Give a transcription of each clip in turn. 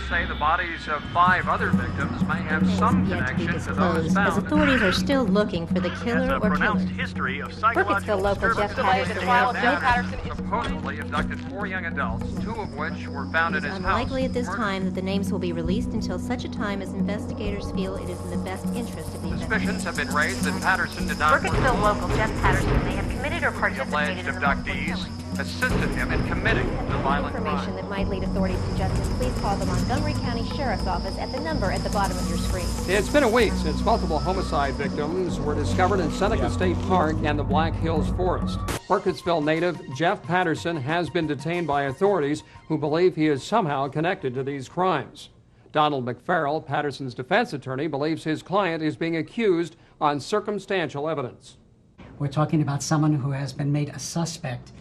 say the bodies of 5 other victims may have some connection to those found. As authorities are still looking for the killer or killers. History of Burkittsville local Jeff Patterson supposedly abducted 4 young adults, 2 of which were found in his house. It is unlikely at this time that the names will be released until such a time as investigators feel it is in the best interest of the Suspicions have been raised that Patterson did not. Burkittsville local Jeff Patterson may have committed or participated in the abductees assisted him in committing the violent information crime. that might lead authorities to justice. Please call the Montgomery County Sheriff's Office at the number at the bottom of your screen. It's been a week since multiple homicide victims were discovered in Seneca State Park and the Black Hills Forest. Burkittsville native Jeff Patterson has been detained by authorities who believe he is somehow connected to these crimes. Donald McFarrell, Patterson's defense attorney, believes his client is being accused on circumstantial evidence. We're talking about someone who has been made a suspect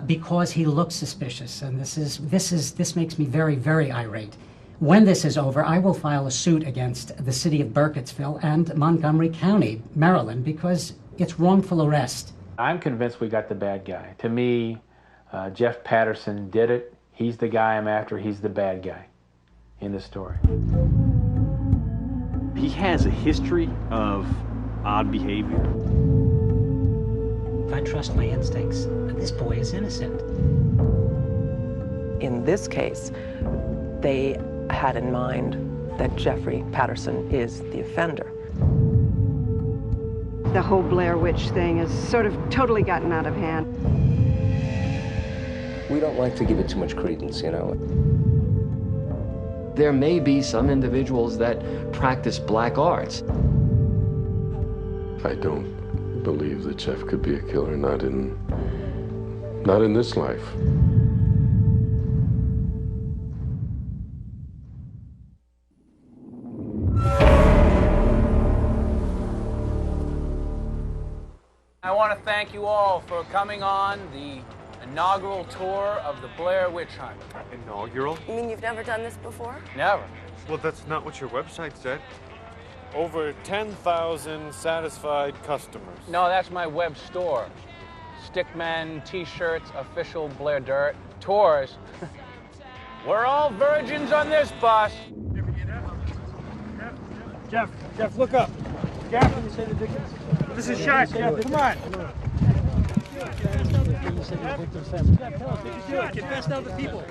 because he looks suspicious, and this makes me very, very irate. When this is over, I will file a suit against the city of Burkittsville and Montgomery County, Maryland, because it's wrongful arrest. I'm convinced we got the bad guy. To me, Jeff Patterson did it. He's the guy I'm after. He's the bad guy in the story. He has a history of odd behavior. If I trust my instincts, this boy is innocent. In this case, they had in mind that Jeffrey Patterson is the offender. The whole Blair Witch thing has sort of totally gotten out of hand. We don't like to give it too much credence, you know. There may be some individuals that practice black arts. I don't believe that Jeff could be a killer, not in this life. I want to thank you all for coming on the inaugural tour of the Blair Witch Hunt. Inaugural? You mean you've never done this before? Never. Well, that's not what your website said. Over 10,000 satisfied customers. No, that's my web store. Stickmen, T-shirts, official Blair Dirt, tours. We're all virgins on this bus. Jeff, look up. Jeff, this is Shark, Jeff, come on. Get past down the people.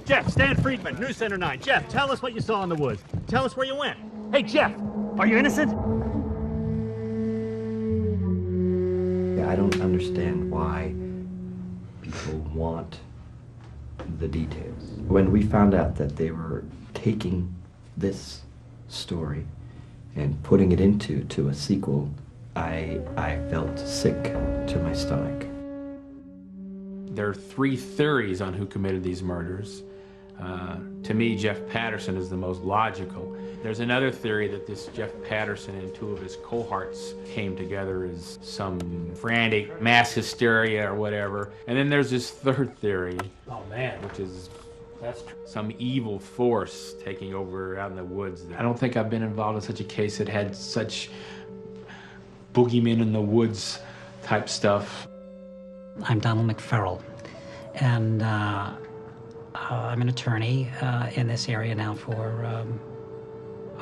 Jeff, Stan Friedman, News Center 9. Jeff, tell us what you saw in the woods. Tell us where you went. Hey, Jeff, are you innocent? I don't understand why people want the details. When we found out that they were taking this story and putting it into a sequel, I felt sick to my stomach. There are 3 theories on who committed these murders. To me, Jeff Patterson is the most logical. There's another theory that this Jeff Patterson and 2 of his cohorts came together as some frantic mass hysteria or whatever. And then there's this 3rd theory, which is some evil force taking over out in the woods. I don't think I've been involved in such a case that had such boogeymen in the woods type stuff. I'm Donald McFarrell, and I'm an attorney in this area now for,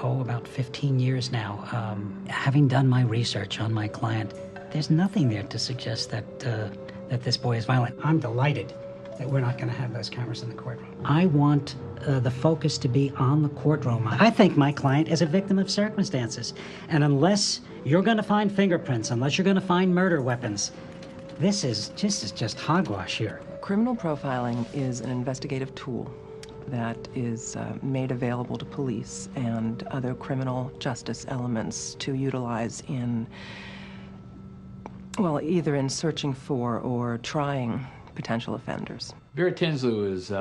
about 15 years now. Having done my research on my client, there's nothing there to suggest that this boy is violent. I'm delighted that we're not going to have those cameras in the courtroom. I want the focus to be on the courtroom. I think my client is a victim of circumstances, and unless you're going to find fingerprints, unless you're going to find murder weapons, this is just hogwash here. Criminal profiling is an investigative tool that is made available to police and other criminal justice elements to utilize in, well, either in searching for or trying potential offenders. Vera Tinsley is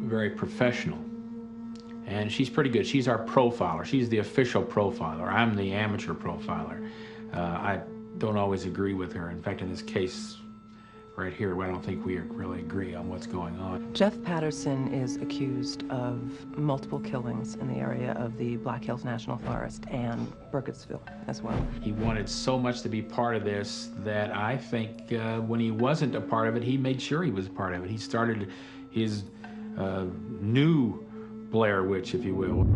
very professional, and she's pretty good. She's our profiler. She's the official profiler. I'm the amateur profiler. I don't always agree with her. In fact, in this case right here, I don't think we really agree on what's going on. Jeff Patterson is accused of multiple killings in the area of the Black Hills National Forest and Burkittsville as well. He wanted so much to be part of this that I think when he wasn't a part of it, he made sure he was a part of it. He started his new Blair Witch, if you will.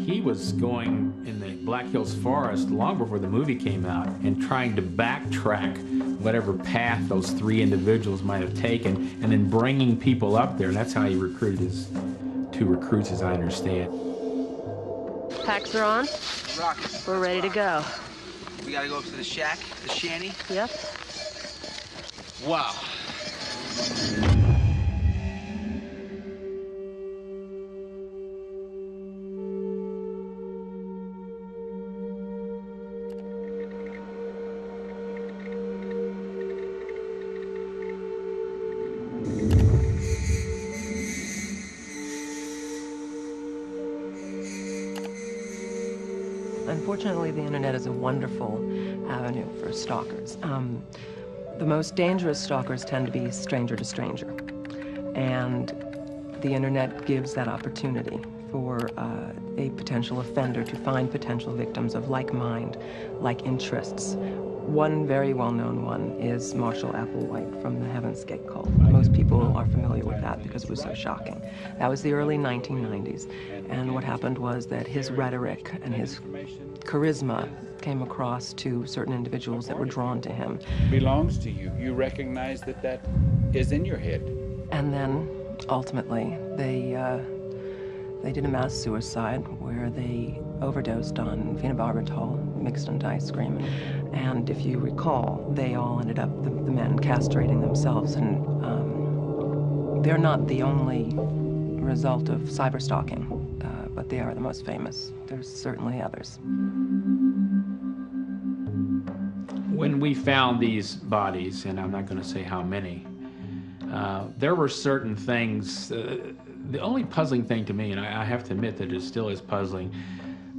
He was going in the Black Hills Forest long before the movie came out and trying to backtrack whatever path those three individuals might have taken and then bringing people up there. And that's how he recruited his two recruits, as I understand. Packs are on. Rocket. We're ready to go. We gotta go up to the shack, the shanty. Yep. Wow. Unfortunately, the internet is a wonderful avenue for stalkers. The most dangerous stalkers tend to be stranger to stranger. And the internet gives that opportunity for a potential offender to find potential victims of like mind, like interests. One very well-known one is Marshall Applewhite from the Heaven's Gate cult. Most people are familiar with that because it was so shocking. That was the early 1990s. And what happened was that his rhetoric and his charisma came across to certain individuals that were drawn to him. Belongs to you. You recognize that that is in your head. And then, ultimately, they did a mass suicide where they overdosed on phenobarbital mixed into ice cream. And if you recall, they all ended up, the men, castrating themselves. And they're not the only result of cyberstalking, but they are the most famous. There's certainly others. When we found these bodies, and I'm not going to say how many, there were certain things. The only puzzling thing to me, and I have to admit that it still is puzzling,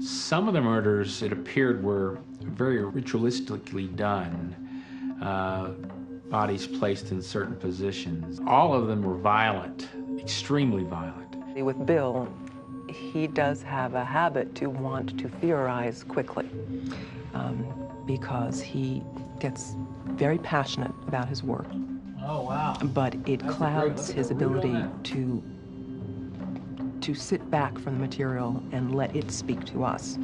some of the murders, it appeared, were very ritualistically done. Bodies placed in certain positions. All of them were violent, extremely violent. With Bill, he does have a habit to want to theorize quickly because he gets very passionate about his work. Oh, wow. But it clouds his ability to sit back from the material and let it speak to us.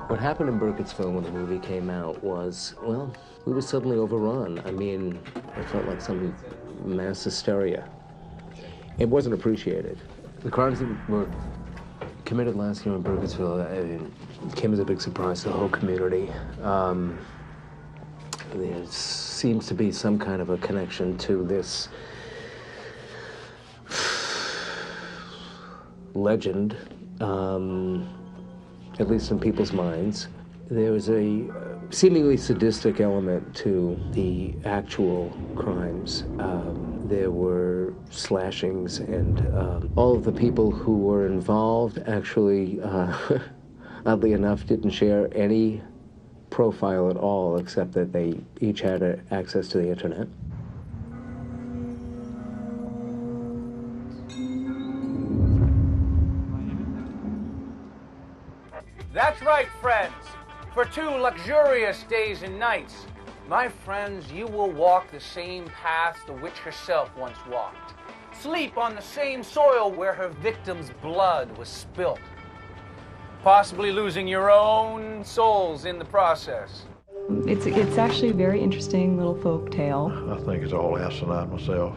What happened in Burkittsville when the movie came out was, well, we were suddenly overrun. I mean, it felt like some mass hysteria. It wasn't appreciated. The crimes that were committed last year in Burkittsville came as a big surprise to the whole community. There seems to be some kind of a connection to this legend, at least in people's minds. There was a seemingly sadistic element to the actual crimes. There were slashings, and all of the people who were involved actually, oddly enough, didn't share any profile at all, except that they each had access to the internet. That's right, friends. For 2 luxurious days and nights, my friends, you will walk the same paths the witch herself once walked. Sleep on the same soil where her victim's blood was spilt. Possibly losing your own souls in the process. It's actually a very interesting little folk tale. I think it's all asinine myself.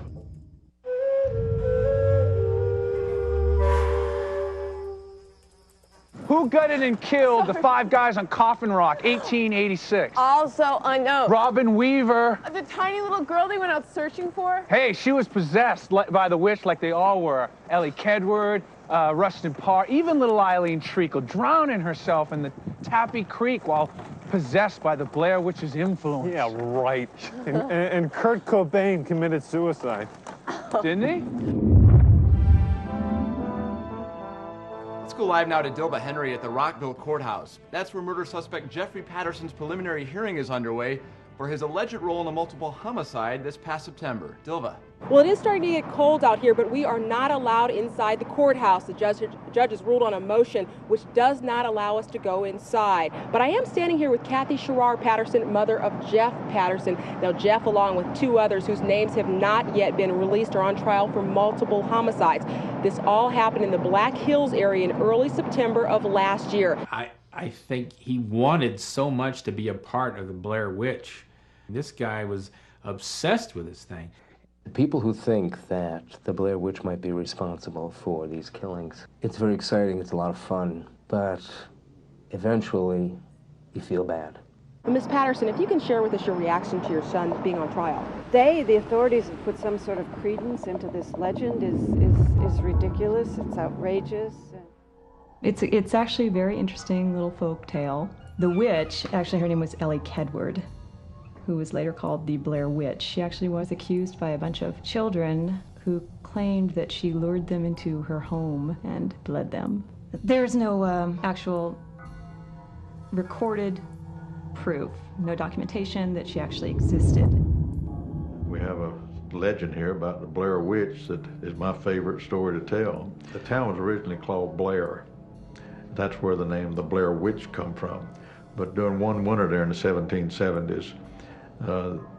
Who gutted and killed the 5 guys on Coffin Rock, 1886? Also unknown. Robin Weaver. The tiny little girl they went out searching for? Hey, she was possessed by the witch like they all were. Ellie Kedward, Rustin Parr, even little Eileen Treacle, drowning herself in the Tappy Creek while possessed by the Blair Witch's influence. Yeah, right. And Kurt Cobain committed suicide. Didn't he? It's go live now to Dilba Henry at the Rockville Courthouse. That's where murder suspect Jeffrey Patterson's preliminary hearing is underway for his alleged role in a multiple homicide this past September. Dilba. Well, it is starting to get cold out here, but we are not allowed inside the courthouse. The judge has ruled on a motion which does not allow us to go inside. But I am standing here with Kathy Sherrar Patterson, mother of Jeff Patterson. Now, Jeff, along with two others whose names have not yet been released, are on trial for multiple homicides. This all happened in the Black Hills area in early September of last year. I think he wanted so much to be a part of the Blair Witch. This guy was obsessed with this thing. The people who think that the Blair Witch might be responsible for these killings, it's very exciting, it's a lot of fun, but eventually you feel bad. Ms. Patterson, if you can share with us your reaction to your son being on trial. The authorities have put some sort of credence into this legend is ridiculous. It's outrageous. It's actually a very interesting little folk tale. The witch, actually her name was Ellie Kedward, who was later called the Blair Witch. She actually was accused by a bunch of children who claimed that she lured them into her home and bled them. There's no actual recorded proof, no documentation that she actually existed. We have a legend here about the Blair Witch that is my favorite story to tell. The town was originally called Blair. That's where the name the Blair Witch come from. But during one winter there in the 1770s,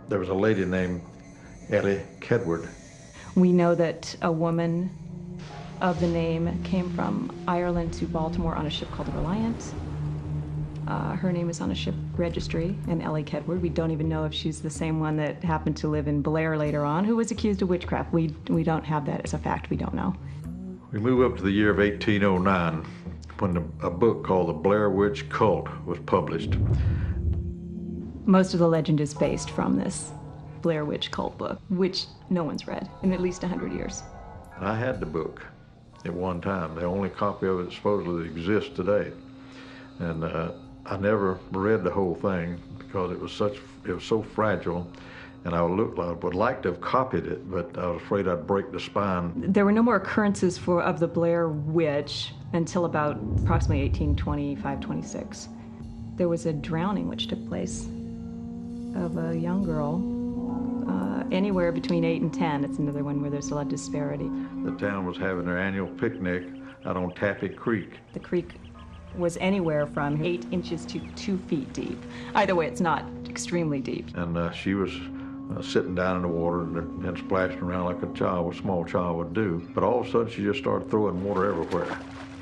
there was a lady named Ellie Kedward. We know that a woman of the name came from Ireland to Baltimore on a ship called the Reliant. Her name is on a ship registry, and Ellie Kedward. We don't even know if she's the same one that happened to live in Blair later on, who was accused of witchcraft. We don't have that as a fact. We don't know. We move up to the year of 1809 when a book called The Blair Witch Cult was published. Most of the legend is based from this Blair Witch cult book, which no one's read in at least 100 years. And I had the book at one time. The only copy of it supposedly exists today. And I never read the whole thing because it was so fragile, and I would like to have copied it, but I was afraid I'd break the spine. There were no more occurrences of the Blair Witch until about approximately 1825-26. There was a drowning which took place of a young girl, anywhere between 8 and 10. It's another one where there's a lot of disparity. The town was having their annual picnic out on Tappy Creek. The creek was anywhere from 8 inches to 2 feet deep. Either way, it's not extremely deep. And she was sitting down in the water and splashing around like a small child would do. But all of a sudden, she just started throwing water everywhere.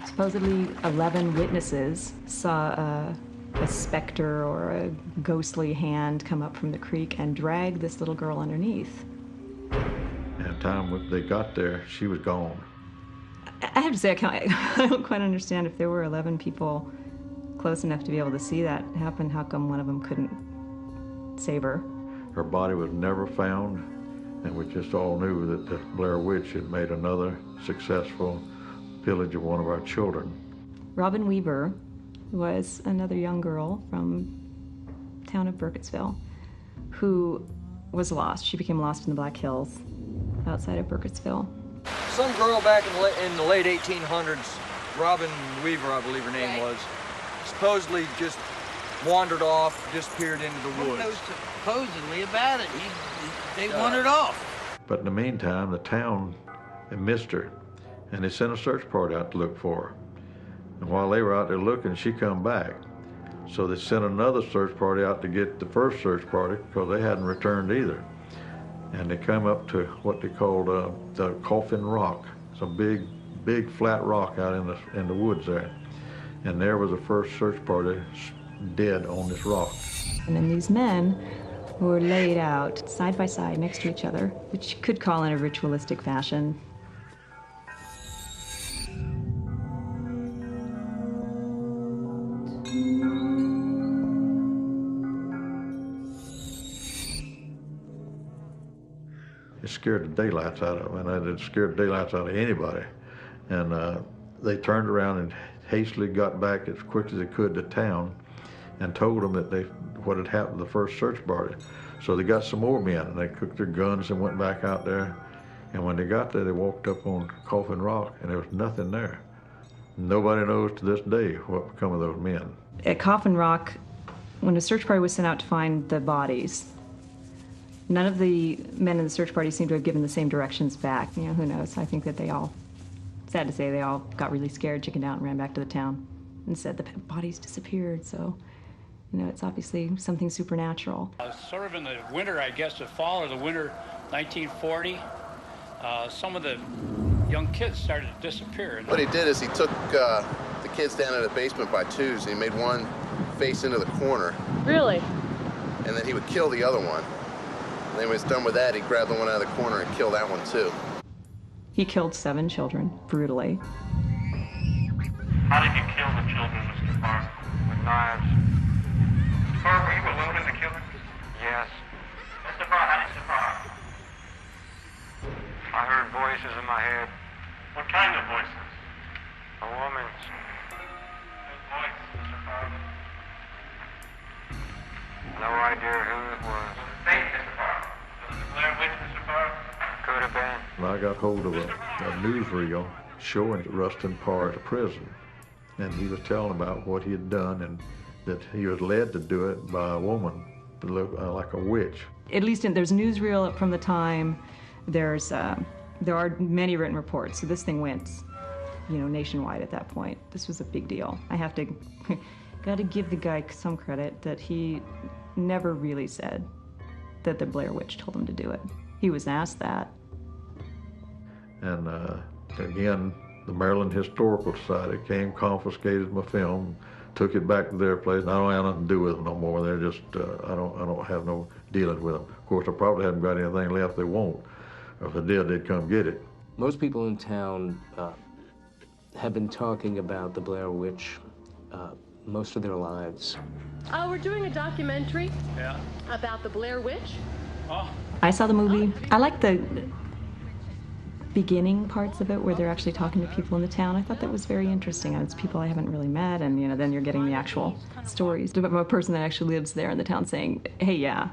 Supposedly, 11 witnesses saw a specter or a ghostly hand come up from the creek and drag this little girl underneath. And the time they got there, she was gone. I have to say, I don't quite understand if there were 11 people close enough to be able to see that happen, how come one of them couldn't save her? Her body was never found, and we just all knew that the Blair Witch had made another successful pillage of one of our children. Robin Weaver was another young girl from the town of Burkittsville who was lost. She became lost in the Black Hills outside of Burkittsville. Some girl back in the late 1800s, Robin Weaver, I believe her name was, supposedly just wandered off, disappeared into the woods. What knows supposedly about it? They wandered off. But in the meantime, the town had missed her, and they sent a search party out to look for her. And while they were out there looking, she come back. So they sent another search party out to get the first search party because they hadn't returned either. And they come up to what they called the Coffin Rock. It's a big flat rock out in the woods there. And there was the first search party dead on this rock. And then these men were laid out side by side next to each other, which you could call in a ritualistic fashion. It scared the daylights out of them, and it scared the daylights out of anybody. And they turned around and hastily got back as quick as they could to town and told them that what had happened to the first search party. So they got some more men, and they cooked their guns and went back out there. And when they got there, they walked up on Coffin Rock, and there was nothing there. Nobody knows to this day what become of those men. At Coffin Rock, when a search party was sent out to find the bodies, none of the men in the search party seemed to have given the same directions back. You know, who knows? I think that they all, sad to say, they all got really scared, chickened out, and ran back to the town and said the bodies disappeared. So, you know, it's obviously something supernatural. Sort of in the winter, I guess, the fall or the winter 1940, some of the young kids started to disappear. What he did is he took the kids down in the basement by twos, and he made one face into the corner. Really? And then he would kill the other one. And then when he was done with that, he grabbed the one out of the corner and killed that one too. He killed 7 children, brutally. How did you kill the children, Mr. Parr? With knives. Mr. Parr, were you alone in the killing? Yes. Mr. Parr, how did you Parr? I heard voices in my head. What kind of voices? A woman's. Whose voice, Mr. Parr? No idea who it was. Say, Mr. Parr. Was it the Blair Witch, Mr. Parr? Could have been. And I got hold of a newsreel showing Rustin Parr at a prison. And he was telling about what he had done and that he was led to do it by a woman that looked like a witch. At least there's newsreel from the time. There are many written reports. So this thing went, you know, nationwide at that point. This was a big deal. I have to, got to give the guy some credit that he never really said that the Blair Witch told him to do it. He was asked that. And again, the Maryland Historical Society came, confiscated my film, took it back to their place. And I don't have nothing to do with them no more. They're just, I don't have no dealing with them. Of course, I probably haven't got anything left they won't. If they did, they'd come get it. Most people in town have been talking about the Blair Witch most of their lives. Oh, we're doing a documentary about the Blair Witch. Oh. I saw the movie. I like the beginning parts of it where they're actually talking to people in the town. I thought that was very interesting. It's people I haven't really met, and you know, then you're getting the actual stories of a person that actually lives there in the town saying, hey, yeah,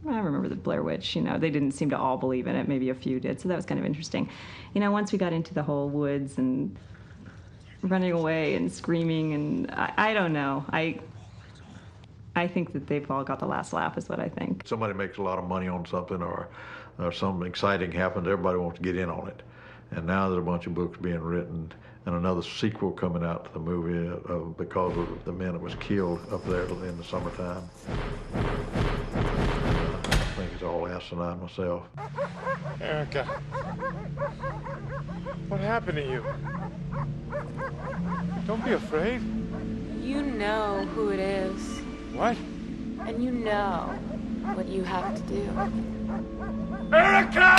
I remember the Blair Witch. You know, they didn't seem to all believe in it. Maybe a few did, so that was kind of interesting. You know, once we got into the whole woods and running away and screaming, and I don't know. I think that they've all got the last laugh is what I think. Somebody makes a lot of money on something or something exciting happens, everybody wants to get in on it. And now there's a bunch of books being written and another sequel coming out to the movie because of the man that was killed up there in the summertime. I think it's all asinine myself. Erica, what happened to you? Don't be afraid. You know who it is. What? And you know what you have to do. Erica!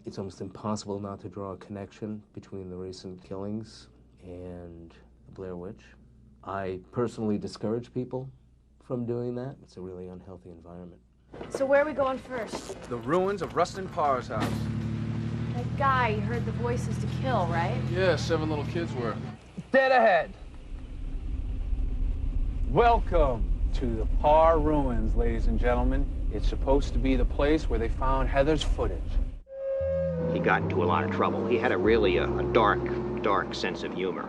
It's almost impossible not to draw a connection between the recent killings and the Blair Witch. I personally discourage people from doing that. It's a really unhealthy environment. So where are we going first? The ruins of Rustin Parr's house. That guy, you heard the voices to kill, right? Yeah, 7 little kids were. Dead ahead. Welcome to the Parr Ruins, ladies and gentlemen. It's supposed to be the place where they found Heather's footage. He got into a lot of trouble. He had a dark sense of humor.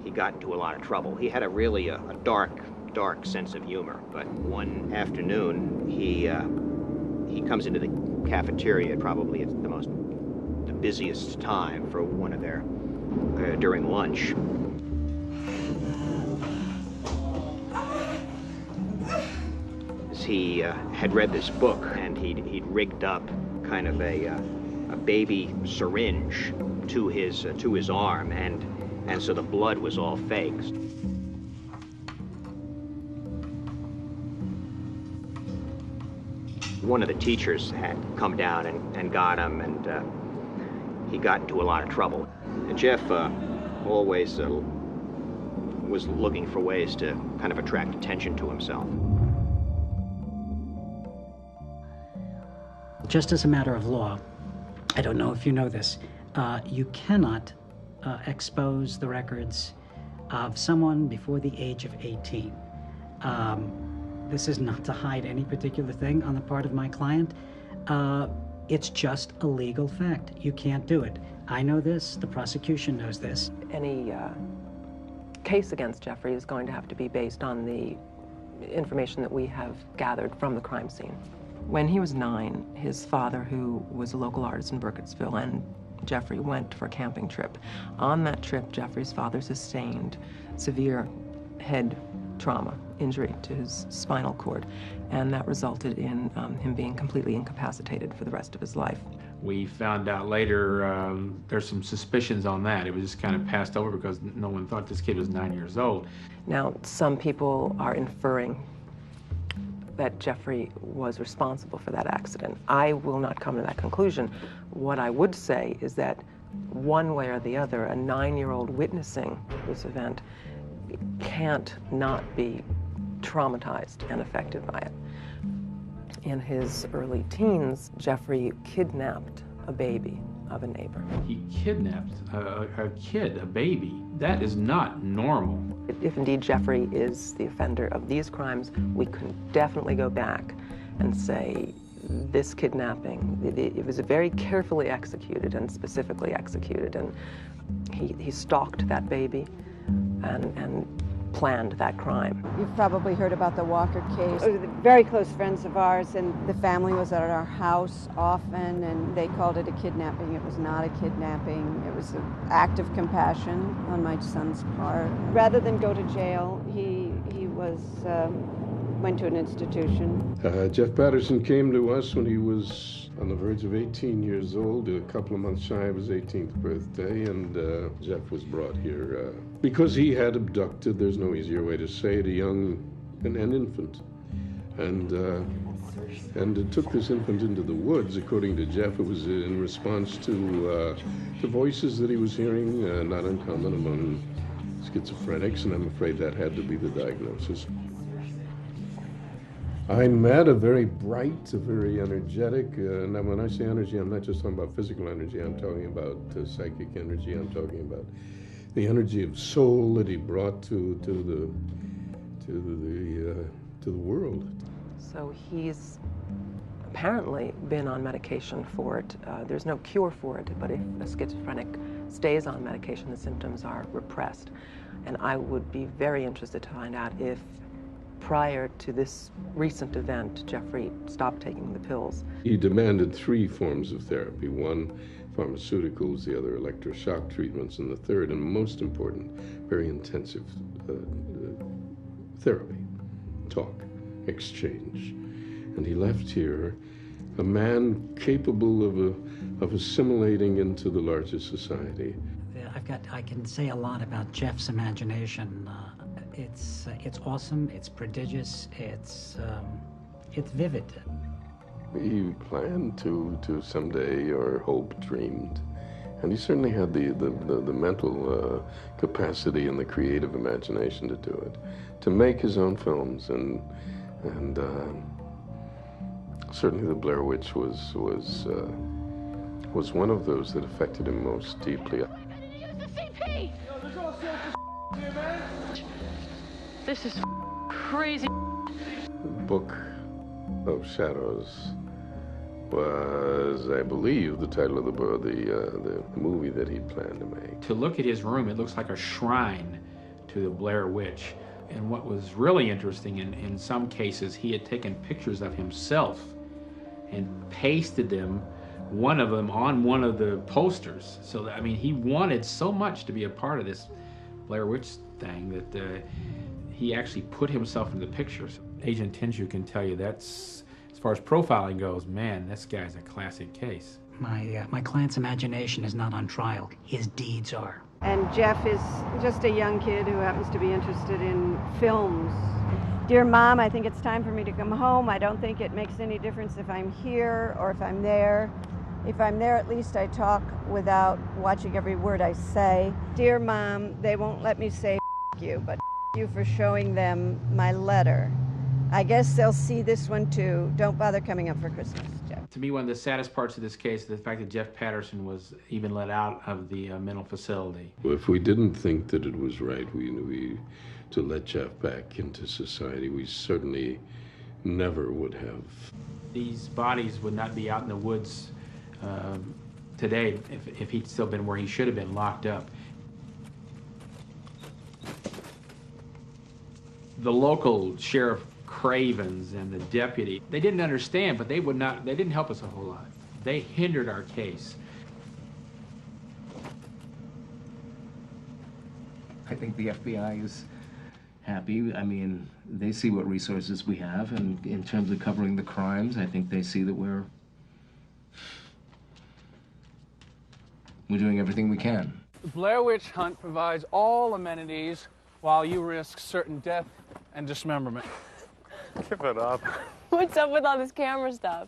He got into a lot of trouble. He had a dark sense of humor. But one afternoon, he comes into the cafeteria. Probably it's the busiest time for one of their during lunch. He had read this book, and he'd rigged up kind of a baby syringe to his arm, and so the blood was all fake. One of the teachers had come down and got him, and he got into a lot of trouble. Jeff always was looking for ways to kind of attract attention to himself. Just as a matter of law, I don't know if you know this, you cannot expose the records of someone before the age of 18. This is not to hide any particular thing on the part of my client. It's just a legal fact. You can't do it. I know this, the prosecution knows this. Any case against Jeffrey is going to have to be based on the information that we have gathered from the crime scene. When he was 9, his father, who was a local artist in Burkittsville, and Jeffrey went for a camping trip. On that trip, Jeffrey's father sustained severe head trauma, injury to his spinal cord, and that resulted in him being completely incapacitated for the rest of his life. We found out later there's some suspicions on that. It was just kind of passed over because no one thought this kid was 9 years old. Now, some people are inferring that Jeffrey was responsible for that accident. I will not come to that conclusion. What I would say is that one way or the other, a 9-year-old witnessing this event can't not be traumatized and affected by it. In his early teens, Jeffrey kidnapped a baby of a neighbor. He kidnapped a kid, a baby. That is not normal. If indeed Jeffrey is the offender of these crimes, we can definitely go back and say this kidnapping, it was very carefully executed and specifically executed, and he stalked that baby and planned that crime. You've probably heard about the Walker case. Very close friends of ours, and the family was at our house often, and they called it a kidnapping. It was not a kidnapping. It was an act of compassion on my son's part. Rather than go to jail, he went to an institution. Jeff Patterson came to us when he was on the verge of 18 years old, a couple of months shy of his 18th birthday, and Jeff was brought here because he had abducted, there's no easier way to say it, an infant. And it took this infant into the woods. According to Jeff, it was in response to voices that he was hearing, not uncommon among schizophrenics, and I'm afraid that had to be the diagnosis. I met a very bright, a very energetic, now when I say energy, I'm not just talking about physical energy, I'm talking about psychic energy, I'm talking about the energy of soul that he brought to the world. So he's apparently been on medication for it. There's no cure for it, but if a schizophrenic stays on medication, the symptoms are repressed. And I would be very interested to find out if prior to this recent event, Jeffrey stopped taking the pills. He demanded 3 forms of therapy. One, pharmaceuticals, the other, electroshock treatments, and the third, and most important, very intensive therapy, talk, exchange. And he left here a man capable of assimilating into the larger society. I can say a lot about Jeff's imagination. It's awesome, it's prodigious, it's vivid. He planned to someday, or hoped, dreamed, and he certainly had the mental capacity and the creative imagination to do it, to make his own films, and certainly the Blair Witch was one of those that affected him most deeply. This is crazy. Book of Shadows was, I believe, the title of the movie that he planned to make. To look at his room, it looks like a shrine to the Blair Witch. And what was really interesting, in some cases, he had taken pictures of himself and pasted them, one of them on one of the posters. So, that, I mean, he wanted so much to be a part of this Blair Witch thing that he actually put himself in the pictures. Agent Tinshu can tell you that's, as far as profiling goes, man, this guy's a classic case. My client's imagination is not on trial. His deeds are. And Jeff is just a young kid who happens to be interested in films. Dear Mom, I think it's time for me to come home. I don't think it makes any difference if I'm here or if I'm there. If I'm there, at least I talk without watching every word I say. Dear Mom, they won't let me say you, but you for showing them my letter. I guess they'll see this one too. Don't bother coming up for Christmas, Jeff. To me, one of the saddest parts of this case is the fact that Jeff Patterson was even let out of the mental facility. If we didn't think that it was right to let Jeff back into society, we certainly never would have. These bodies would not be out in the woods today if he'd still been where he should have been, locked up. The local sheriff Cravens and the deputy, they didn't understand, but they didn't help us a whole lot. They hindered our case. I think the FBI is happy. I mean, they see what resources we have, and in terms of covering the crimes, I think they see that we're doing everything we can. The Blair Witch Hunt provides all amenities while you risk certain death and dismemberment. Give it up. What's up with all this camera stuff?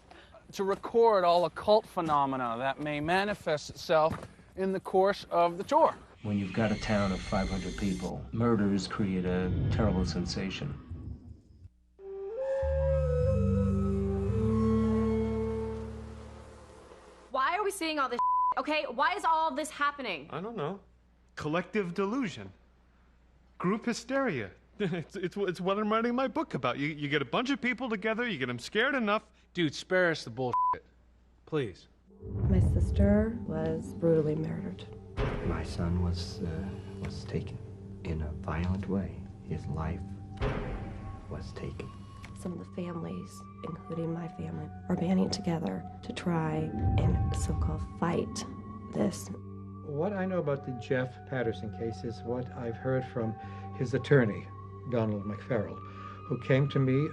To record all occult phenomena that may manifest itself in the course of the tour. When you've got a town of 500 people, murders create a terrible sensation. Why are we seeing all this okay? Why is all this happening? I don't know. Collective delusion. Group hysteria. It's what I'm writing my book about. You get a bunch of people together, you get them scared enough. Dude, spare us the bullshit. Please. My sister was brutally murdered. My son was taken in a violent way. His life was taken. Some of the families, including my family, are banding together to try and so-called fight this. What I know about the Jeff Patterson case is what I've heard from his attorney, Donald McFarrell, who came to me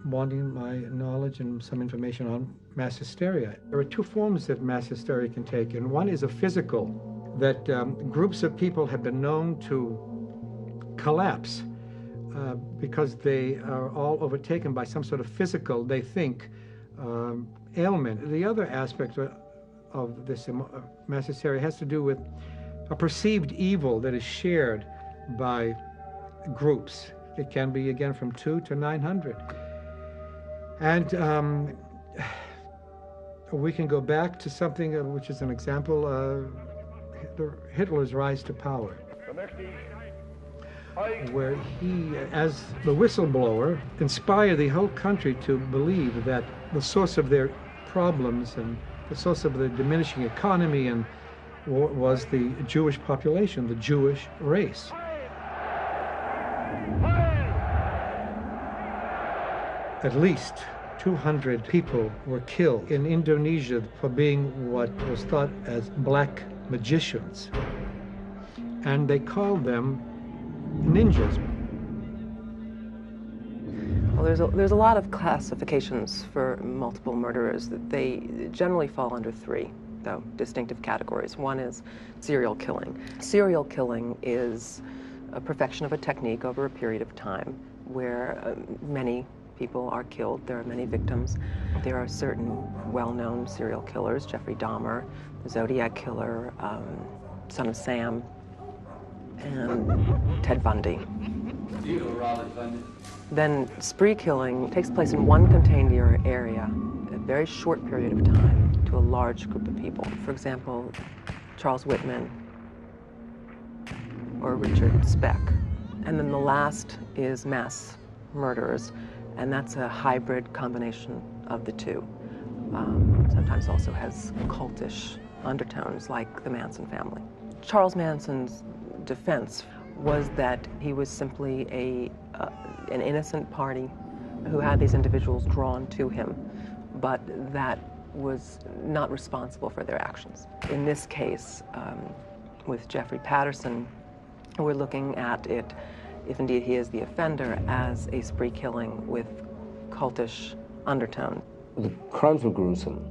wanting my knowledge and some information on mass hysteria. There are two forms that mass hysteria can take, and one is a physical, that groups of people have been known to collapse because they are all overtaken by some sort of physical, they think, ailment. The other aspect of this mass hysteria has to do with a perceived evil that is shared by groups. It can be, again, from 2 to 900. And we can go back to something which is an example, Hitler's rise to power, where he, as the whistleblower, inspired the whole country to believe that the source of their problems and the source of the diminishing economy and was the Jewish population, the Jewish race. At least 200 people were killed in Indonesia for being what was thought as black magicians. And they called them ninjas. Well, there's a lot of classifications for multiple murderers. They generally fall under three, though, distinctive categories. One is serial killing. Serial killing is a perfection of a technique over a period of time where many people are killed. There are many victims. There are certain well-known serial killers, Jeffrey Dahmer, the Zodiac Killer, Son of Sam, and Ted Bundy. Then spree killing takes place in one contained area, a very short period of time, to a large group of people. For example, Charles Whitman or Richard Speck. And then the last is mass murderers, and that's a hybrid combination of the two. Sometimes also has cultish undertones, like the Manson family. Charles Manson's defense was that he was simply an innocent party who had these individuals drawn to him, but that was not responsible for their actions. In this case, with Jeffrey Patterson, we're looking at it, if indeed he is the offender, as a spree killing with cultish undertone. The crimes were gruesome,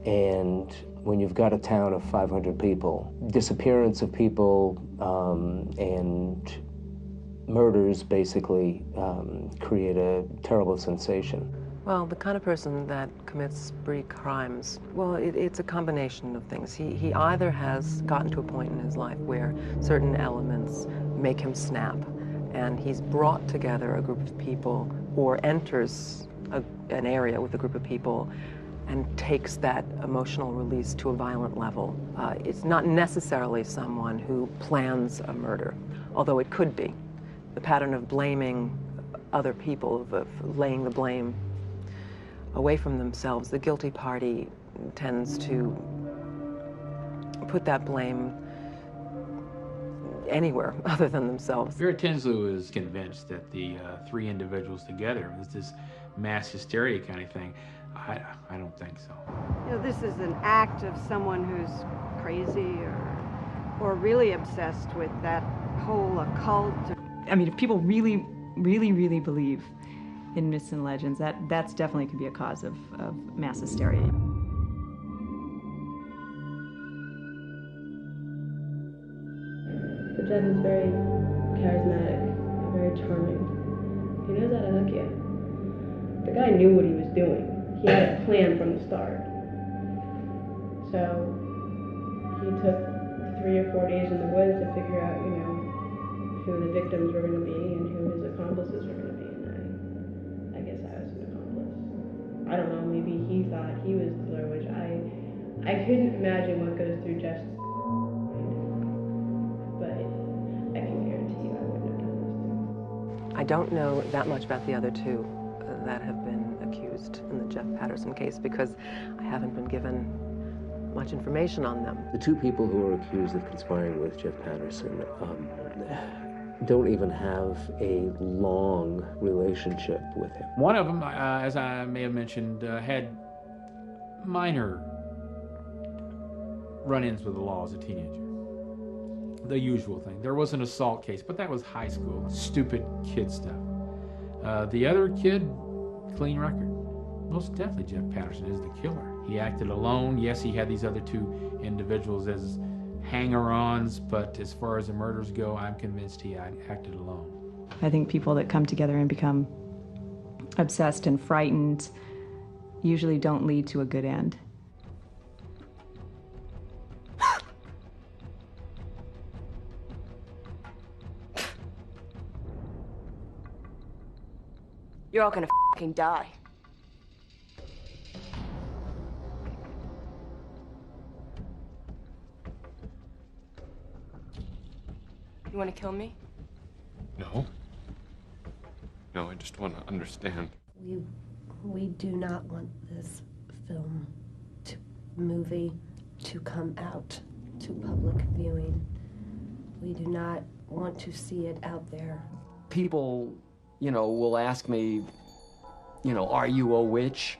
and when you've got a town of 500 people, disappearance of people and murders basically create a terrible sensation. Well, the kind of person that commits spree crimes, well, it's a combination of things. He either has gotten to a point in his life where certain elements make him snap, and he's brought together a group of people or enters an area with a group of people and takes that emotional release to a violent level. It's not necessarily someone who plans a murder, although it could be. The pattern of blaming other people, of laying the blame away from themselves, the guilty party tends to put that blame anywhere other than themselves. Vera Tinsley is convinced that the three individuals together was this mass hysteria kind of thing. I don't think so. You know, this is an act of someone who's crazy or really obsessed with that whole occult. I mean, if people really, really, really believe in myths and legends, that's definitely could be a cause of mass hysteria. But Jeff is very charismatic, very charming. He knows how to hook you. The guy knew what he was doing. He had a plan from the start. So he took 3 or 4 days in the woods to figure out, you know, who the victims were going to be and who his accomplices were going to be. And I guess I was an accomplice. I don't know, maybe he thought he was the Blair Witch. I couldn't imagine what goes through Jeff's mind, but I can guarantee you I wouldn't have done this too. I don't know that much about the other two that have been accused in the Jeff Patterson case because I haven't been given much information on them. The two people who are accused of conspiring with Jeff Patterson don't even have a long relationship with him. One of them, as I may have mentioned, had minor run-ins with the law as a teenager. The usual thing. There was an assault case, but that was high school. Stupid kid stuff. The other kid, clean record. Most definitely Jeff Patterson is the killer. He acted alone. Yes, he had these other two individuals as hanger-ons, but as far as the murders go, I'm convinced he acted alone. I think people that come together and become obsessed and frightened usually don't lead to a good end. You're all gonna fucking die. You wanna kill me? No. No, I just want to understand. We do not want this movie to come out to public viewing. We do not want to see it out there. People, you know, will ask me, you know, are you a witch?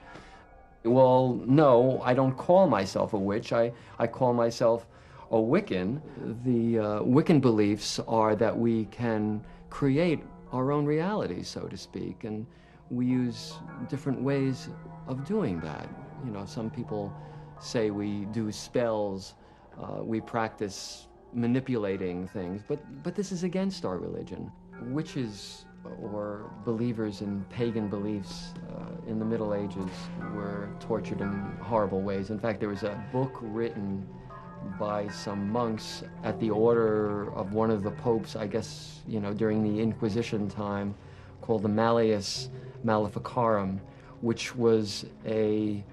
Well, no, I don't call myself a witch. I call myself a Wiccan. The Wiccan beliefs are that we can create our own reality, so to speak, and we use different ways of doing that. You know, some people say we do spells, we practice manipulating things, but this is against our religion. Witches or believers in pagan beliefs in the Middle Ages were tortured in horrible ways. In fact, there was a book written by some monks at the order of one of the popes, I guess, you know, during the Inquisition time, called the Malleus Maleficarum, which was a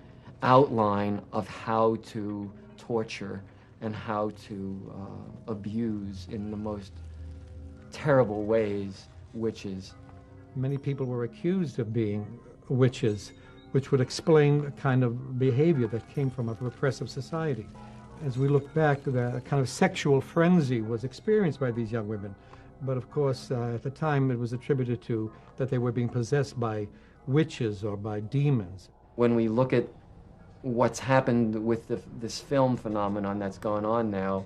outline of how to torture and how to abuse in the most terrible ways witches. Many people were accused of being witches, which would explain a kind of behavior that came from a repressive society. As we look back, the kind of sexual frenzy was experienced by these young women. But of course, at the time, it was attributed to that they were being possessed by witches or by demons. When we look at what's happened with this film phenomenon that's gone on now,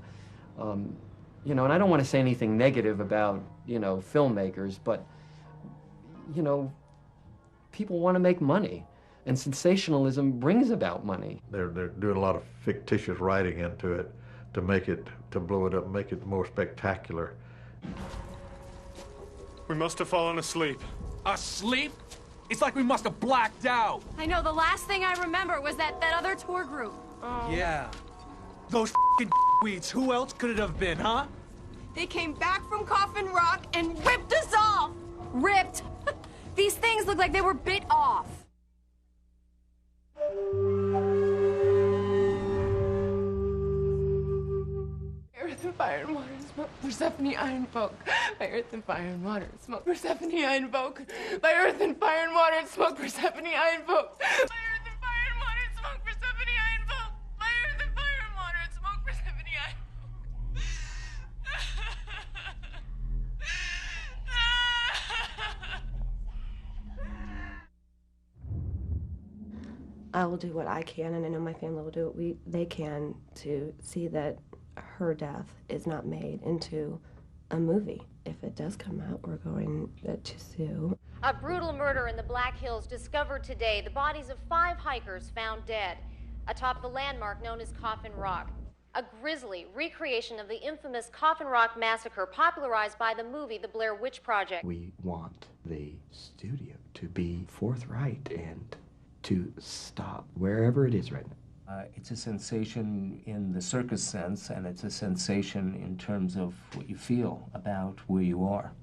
you know, and I don't want to say anything negative about, you know, filmmakers, but, you know, people want to make money. And sensationalism brings about money. They're doing a lot of fictitious writing into it to blow it up, make it more spectacular. We must have fallen asleep. Asleep? It's like we must have blacked out. I know, the last thing I remember was that other tour group. Oh. Yeah. Those f***ing weeds, who else could it have been, huh? They came back from Coffin Rock and ripped us off! Ripped? These things look like they were bit off. Persephone, I invoke. By earth and fire and water, smoke Persephone, I invoke. By earth and fire and water, smoke Persephone, I invoke. By earth and fire and water, smoke Persephone, I invoke. By earth and fire and water, smoke Persephone, I invoke. I will do what I can, and I know my family will do what they can to see that her death is not made into a movie. If it does come out, we're going to sue. A brutal murder in the Black Hills discovered today. The bodies of 5 hikers found dead atop the landmark known as Coffin Rock. A grisly recreation of the infamous Coffin Rock massacre popularized by the movie The Blair Witch Project. We want the studio to be forthright and to stop wherever it is right now. It's a sensation in the circus sense, and it's a sensation in terms of what you feel about where you are.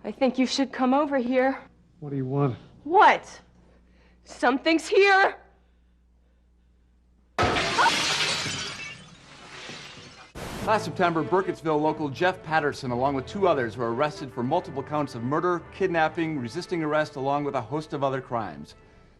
I think you should come over here. What do you want? What? Something's here. Last September, Burkittsville local Jeff Patterson, along with 2 others, were arrested for multiple counts of murder, kidnapping, resisting arrest, along with a host of other crimes.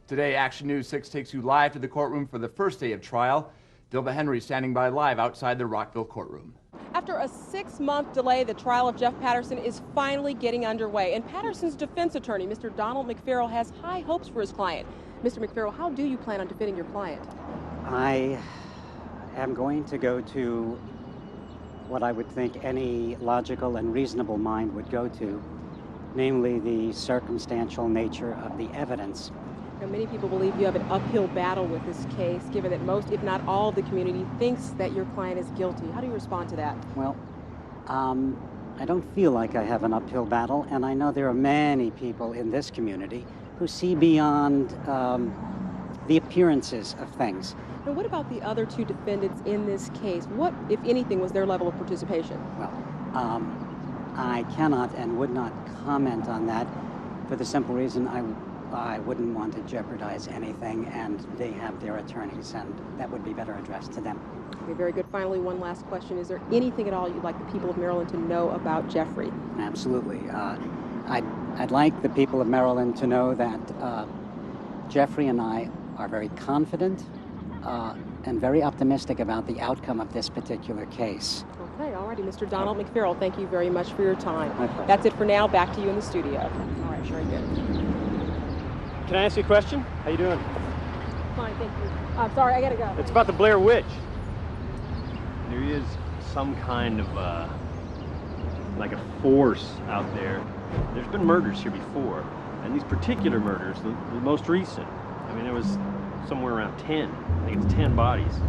Today, Action News 6 takes you live to the courtroom for the first day of trial. Dilba Henry standing by live outside the Rockville courtroom. After a 6-month delay, the trial of Jeff Patterson is finally getting underway. And Patterson's defense attorney, Mr. Donald McFarrell, has high hopes for his client. Mr. McFarrell, how do you plan on defending your client? I am going to go to what I would think any logical and reasonable mind would go to, namely the circumstantial nature of the evidence. Now, many people believe you have an uphill battle with this case, given that most, if not all, of the community thinks that your client is guilty. How do you respond to that? Well, I don't feel like I have an uphill battle, and I know there are many people in this community who see beyond the appearances of things. Now, what about the other 2 defendants in this case? What, if anything, was their level of participation? Well, I cannot and would not comment on that for the simple reason I wouldn't want to jeopardize anything, and they have their attorneys, and that would be better addressed to them. Okay, very good. Finally, one last question. Is there anything at all you'd like the people of Maryland to know about Jeffrey? Absolutely. I'd like the people of Maryland to know that Jeffrey and I are very confident and very optimistic about the outcome of this particular case. Okay, all righty. Mr. Donald McFarrell, thank you very much for your time. That's it for now. Back to you in the studio. All right, very good. Can I ask you a question? How you doing? Fine, thank you. I'm sorry, I gotta go. It's about the Blair Witch. There is some kind of like a force out there. There's been murders here before, and these particular murders, the most recent, I mean, there was somewhere around 10. I think it's 10 bodies.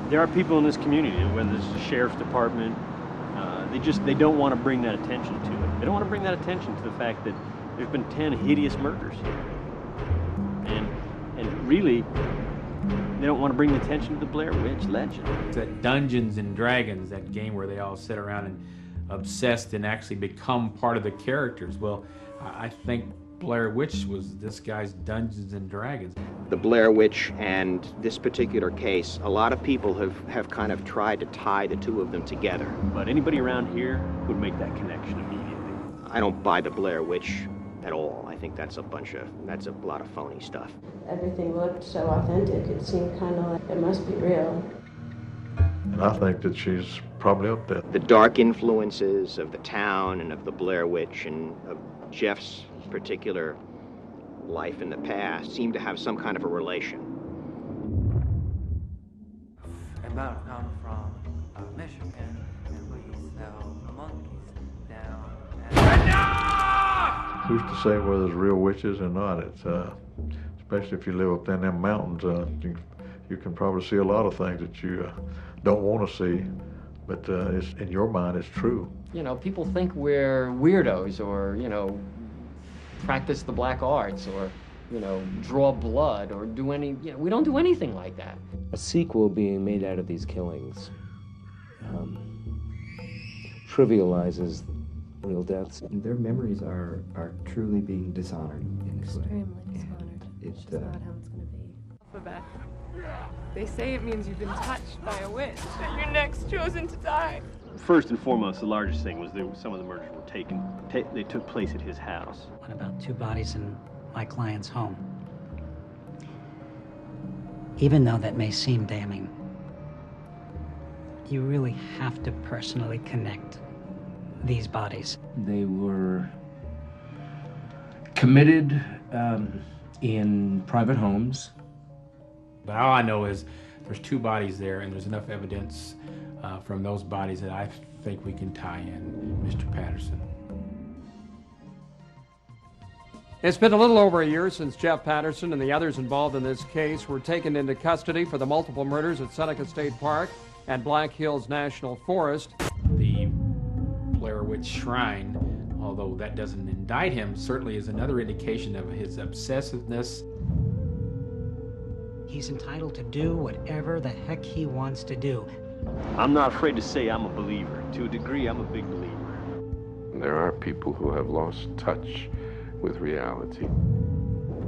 There are people in this community, whether it's the sheriff's department, they don't want to bring that attention to it. They don't want to bring that attention to the fact that there's been 10 hideous murders here. And really, they don't want to bring the attention to the Blair Witch legend. That Dungeons and Dragons, that game where they all sit around and obsessed and actually become part of the characters. Well, I think Blair Witch was this guy's Dungeons and Dragons. The Blair Witch and this particular case, a lot of people have kind of tried to tie the 2 of them together. But anybody around here would make that connection immediately. I don't buy the Blair Witch at all. I think that's a lot of phony stuff. Everything looked so authentic. It seemed kind of like it must be real. And I think that she's probably up there. The dark influences of the town and of the Blair Witch and of Jeff's particular life in the past seem to have some kind of a relation. About come from Michigan, and we sell monkeys down. Who's to say whether there's real witches or not? It's especially if you live up in them mountains, you can probably see a lot of things that you don't want to see, but it's, in your mind, it's true. You know, people think we're weirdos, or practice the black arts, or draw blood, or do any. We don't do anything like that. A sequel being made out of these killings trivializes real deaths. Their memories are truly being dishonored in this way. Extremely dishonored. It's just not how it's going to be. Alphabet. They say it means you've been touched by a witch, and you're next chosen to die. First and foremost, the largest thing was some of the murders were they took place at his house. What about 2 bodies in my client's home? Even though that may seem damning, you really have to personally connect these bodies. They were committed in private homes. But all I know is there's 2 bodies there, and there's enough evidence from those bodies that I think we can tie in Mr. Patterson. It's been a little over a year since Jeff Patterson and the others involved in this case were taken into custody for the multiple murders at Seneca State Park and Black Hills National Forest. The Blair Witch Shrine, although that doesn't indict him, certainly is another indication of his obsessiveness. He's entitled to do whatever the heck he wants to do. I'm not afraid to say I'm a believer. To a degree, I'm a big believer. There are people who have lost touch with reality.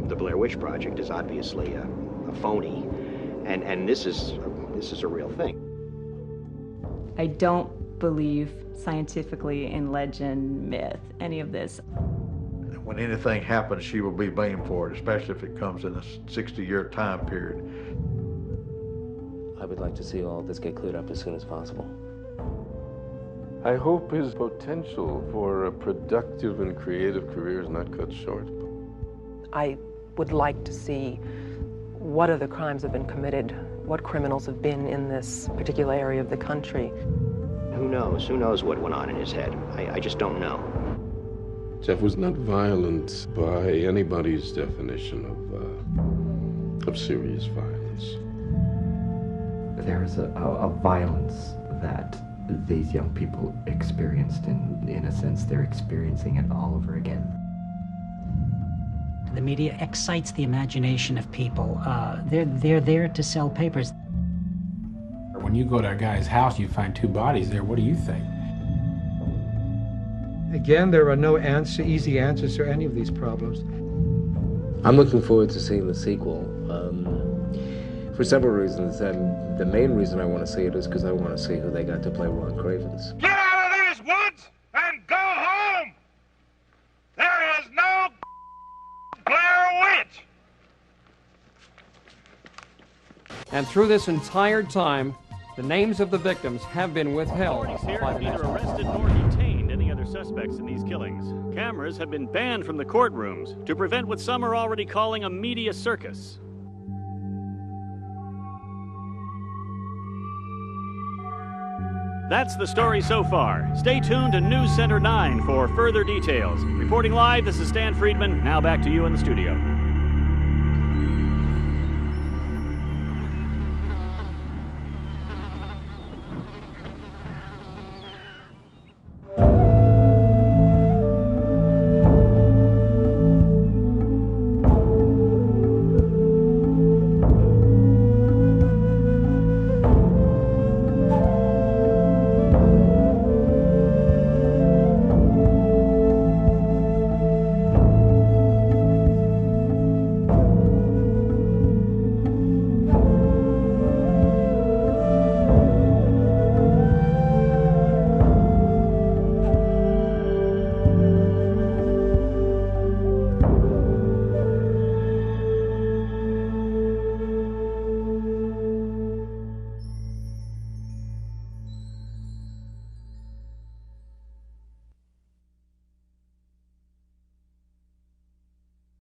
The Blair Witch Project is obviously a phony, and this is a real thing. I don't believe scientifically in legend, myth, any of this. When anything happens, she will be blamed for it, especially if it comes in a 60-year time period. I would like to see all of this get cleared up as soon as possible. I hope his potential for a productive and creative career is not cut short. I would like to see what other crimes have been committed, what criminals have been in this particular area of the country. Who knows? Who knows what went on in his head? I just don't know. Jeff was not violent by anybody's definition of serious violence. There's a violence that these young people experienced, in a sense they're experiencing it all over again. The media excites the imagination of people. They're there to sell papers. When you go to a guy's house, you find 2 bodies there. What do you think? Again, there are no easy answers to any of these problems. I'm looking forward to seeing the sequel for several reasons, and the main reason I want to see it is because I want to see who they got to play Ron Cravens. Get out of these woods and go home! There is no Blair Witch! And through this entire time, the names of the victims have been withheld. Authorities here have neither arrested nor detained any other suspects in these killings. Cameras have been banned from the courtrooms to prevent what some are already calling a media circus. That's the story so far. Stay tuned to News Center 9 for further details. Reporting live, this is Stan Friedman. Now back to you in the studio.